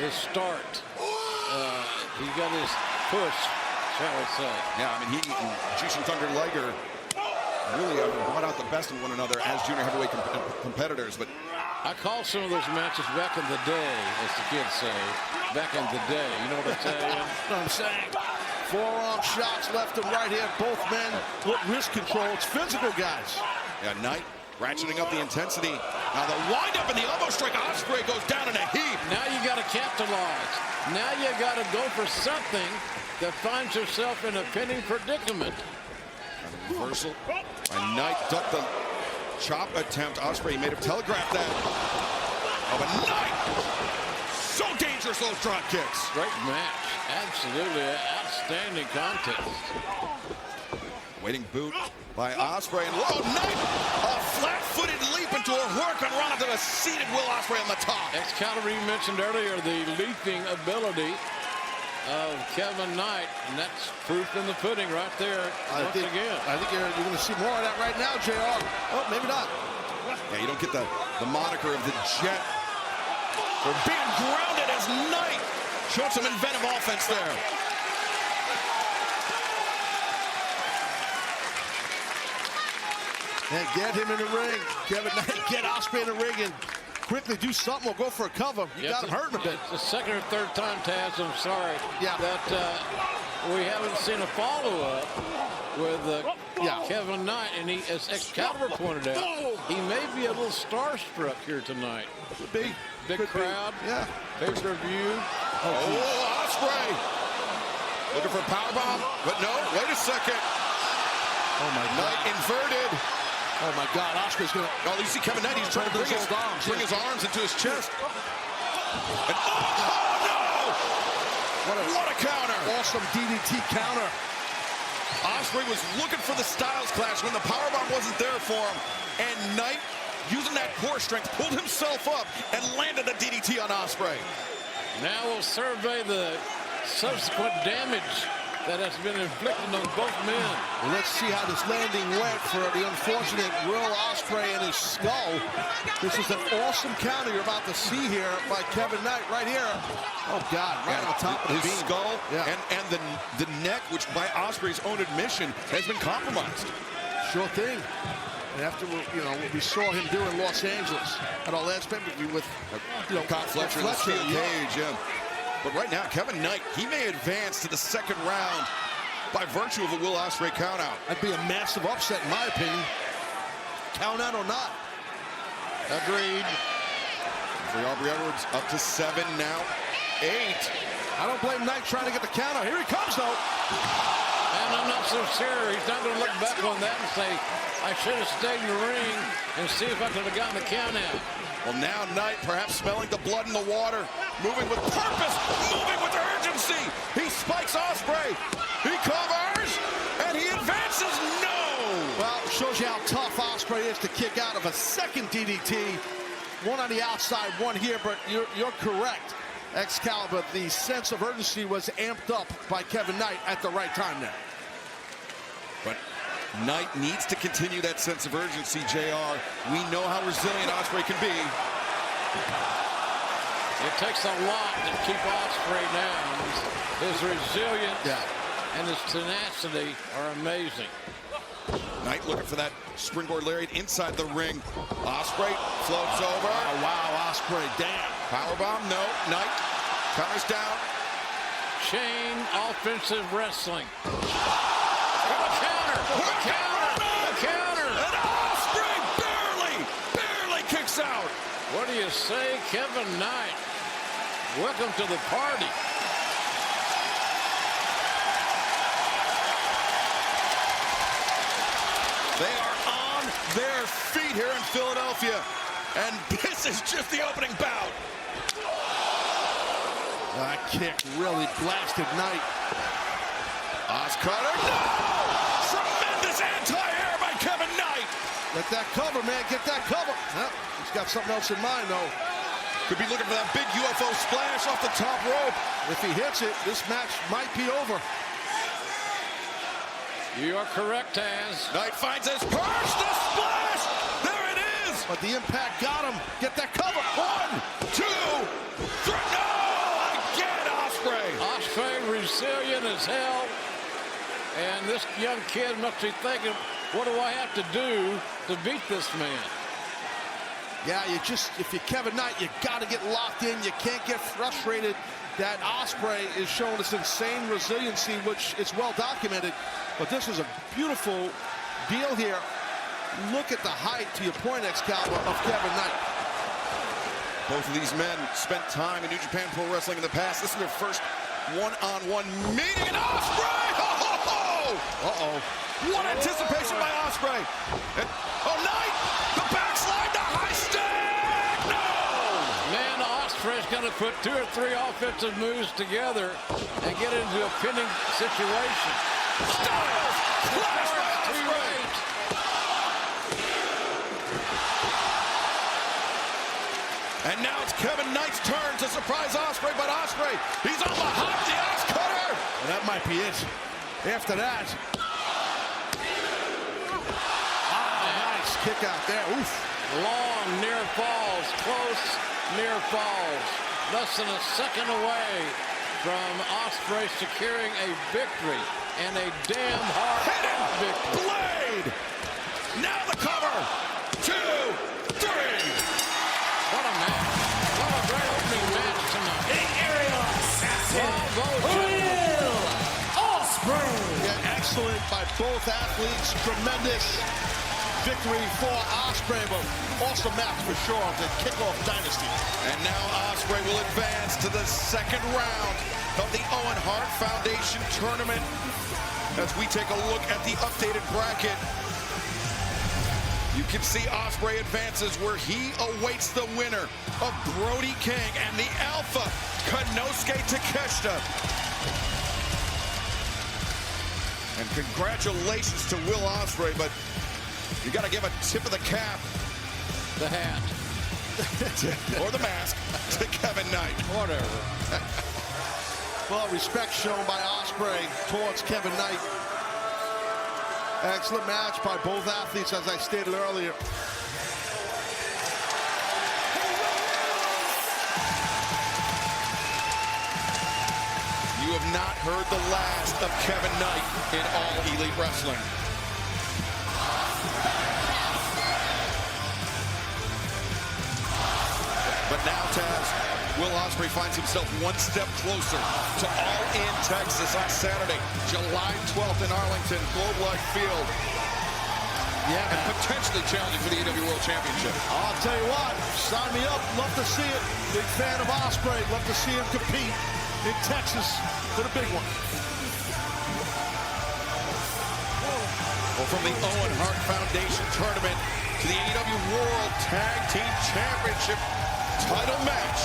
his start. He got his push, shall we say. Yeah, I mean, he and Jushin Thunder Liger really brought out the best in one another as junior heavyweight competitors. But I called some of those matches back in the day, as the kids say. Back in the day, you know what I'm saying? You know what I'm saying? Forearm shots left and right here. Both men with wrist control. It's physical, guys. yeah, Knight ratcheting up the intensity. Now the windup and the elbow strike. Ospreay goes down in a heap. Now you got to capitalize. Now you got to go for something that finds yourself in a pinning predicament. And a reversal. And Knight ducked the chop attempt. Ospreay may have telegraphed that. Oh, but Knight! So dangerous, those drop kicks. Great match. Absolutely outstanding contest. Waiting boot by Ospreay. And whoa, Knight! A flat-footed leap into a hurricane run onto the seated Will Ospreay on the top. Excalibur, you mentioned earlier the leaping ability of Kevin Knight, and that's proof in the pudding right there once again. I think you're going to see more of that right now, JR. Oh, maybe not. Yeah, you don't get the moniker of the Jet for being grounded as Knight showed some inventive offense there. And get him in the ring. Kevin Knight, get Ospreay in the ring and quickly do something or go for a cover. You got him hurting a bit. It's the second or third time, Taz, I'm sorry, that we haven't seen a follow-up with Kevin Knight. And he, as Excalibur pointed out, he may be a little starstruck here tonight. Could be. Big crowd. Yeah. Pay-per-view. Oh, Ospreay looking for a powerbomb, but no, wait a second. Oh, my God. Knight inverted. Oh, my God. Ospreay's going to... Oh, you see Kevin Knight, he's trying to bring his arms into his chest. And, oh, no! What a counter. Awesome DDT counter. Ospreay was looking for the Styles Clash when the powerbomb wasn't there for him. And Knight, using that core strength, pulled himself up and landed the DDT on Ospreay. Now we'll survey the subsequent damage that has been inflicted on both men. Well, let's see how this landing went for the unfortunate Will Ospreay and his skull. This is an awesome counter you're about to see here by Kevin Knight right here. Oh, God, right on the top of the beam. His skull and the neck, which by Ospreay's own admission has been compromised. Sure thing. And after what we saw him do in Los Angeles at our last pay-per-view with Scott Fletcher in the steel cage, But right now, Kevin Knight, he may advance to the second round by virtue of a Will Ospreay countout. That'd be a massive upset, in my opinion. Count out or not. Agreed. For Aubrey Edwards, up to 7 now. 8. I don't blame Knight trying to get the counter. Here he comes, though. And I'm not so sure. He's not going to look back on that and say, I should have stayed in the ring and see if I could have gotten the count out. Well, now Knight perhaps smelling the blood in the water, moving with purpose, moving with urgency. He spikes Ospreay. He covers, and he advances. No! Well, it shows you how tough Ospreay is to kick out of a second DDT. One on the outside, one here, but you're correct, Excalibur. The sense of urgency was amped up by Kevin Knight at the right time there. But Knight needs to continue that sense of urgency, JR. We know how resilient Ospreay can be. It takes a lot to keep Ospreay down. His resilience and his tenacity are amazing. Knight looking for that springboard lariat inside the ring. Ospreay floats over. Oh, wow, Ospreay, damn. Powerbomb, no. Knight counters down. Chain offensive wrestling. The counter! And Ospreay barely kicks out. What do you say, Kevin Knight? Welcome to the party. They are on their feet here in Philadelphia. And this is just the opening bout. That kick really blasted Knight. Oscutter, no! Tremendous anti-air by Kevin Knight. Get that cover, man. Get that cover. Well, he's got something else in mind, though. Could be looking for that big UFO splash off the top rope. If he hits it, this match might be over. You are correct, Taz. Knight finds his purse. The splash. There it is. But the impact got him. Get that cover. 1, 2, 3. No! Brazilian as hell. And this young kid must be thinking, what do I have to do to beat this man? Yeah, if you're Kevin Knight, you got to get locked in. You can't get frustrated. That Ospreay is showing this insane resiliency, which is well documented. But this is a beautiful deal here. Look at the height, to your point, Excalibur, of Kevin Knight. Both of these men spent time in New Japan Pro Wrestling in the past. This is their first one-on-one meeting, and Ospreay! Uh-oh. What anticipation by Ospreay. And, Knight! The backslide, the high stick! No! Man, Ospreay's going to put 2 or 3 offensive moves together and get into a pinning situation. Styles! Clash by Ospreay! And now it's Kevin Knight's turn to surprise Ospreay, but Ospreay, he's on the hop, the Os cutter! And that might be it. After that. Nice kick out there. Oof. Long near falls, close near falls. Less than a second away from Ospreay securing a victory, and a damn hard victory. Blade! Now the cover! 2, 3! What a match. What a great opening match tonight. The aerial assassin, Will Ospreay. Yeah, excellent by both athletes. Tremendous victory for Ospreay, but awesome match for sure to kick off Dynasty. And now Ospreay will advance to the second round of the Owen Hart Foundation tournament as we take a look at the updated bracket. You can see Ospreay advances where he awaits the winner of Brody King and the Alpha, Konosuke Takeshita. And congratulations to Will Ospreay, but you got to give a tip of the cap. the hat. Or the mask to Kevin Knight. Whatever. Well, respect shown by Ospreay towards Kevin Knight. Excellent match by both athletes, as I stated earlier. You have not heard the last of Kevin Knight in All Elite Wrestling. But now, Taz, Will Ospreay finds himself one step closer to All In Texas on Saturday, July 12th in Arlington, Globe Life Field. Yeah, and potentially challenging for the AEW World Championship. I'll tell you what, sign me up. Love to see it. Big fan of Ospreay. Love to see him compete in Texas for the big one. Well, from the Owen Hart Foundation tournament to the AEW World Tag Team Championship title match.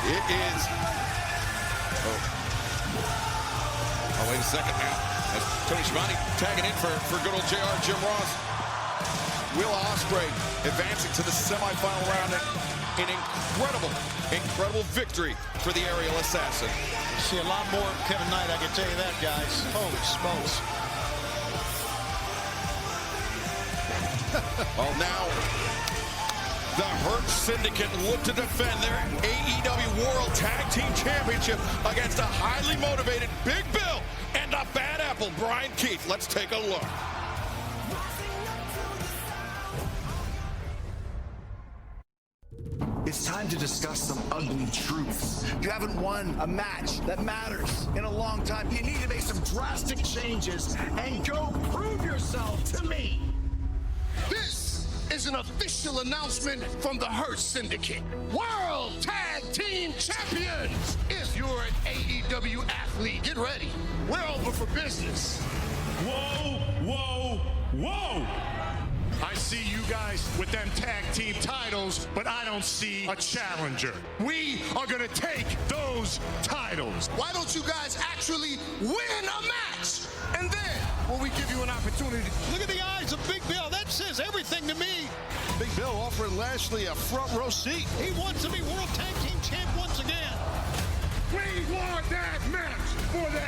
It is... Oh, wait a second now. As Tony Schiavone tagging in for good old JR Jim Ross. Will Ospreay advancing to the semifinal round. An incredible victory for the aerial assassin. See a lot more of Kevin Knight, I can tell you that, guys. Holy smokes. Well, now the Hurt Syndicate look to defend their AEW World Tag Team Championship against a highly motivated Big Bill and a bad apple, Brian Keith. Let's take a look. It's time to discuss some ugly truths. You haven't won a match that matters in a long time. You need to make some drastic changes and go prove yourself to me. This is an official announcement from the Hurt Syndicate. World Tag Team Champions! If you're an AEW athlete, get ready. We're open for business. Whoa, whoa, whoa! I see you guys with them tag team titles, but I don't see a challenger. We are gonna take those titles. Why don't you guys actually win a match? And then, when we give you an opportunity... Look at the eyes of Big Bill. That says everything to me. Big Bill offering Lashley a front row seat. He wants to be World Tag Team Champ once again. We want that match for the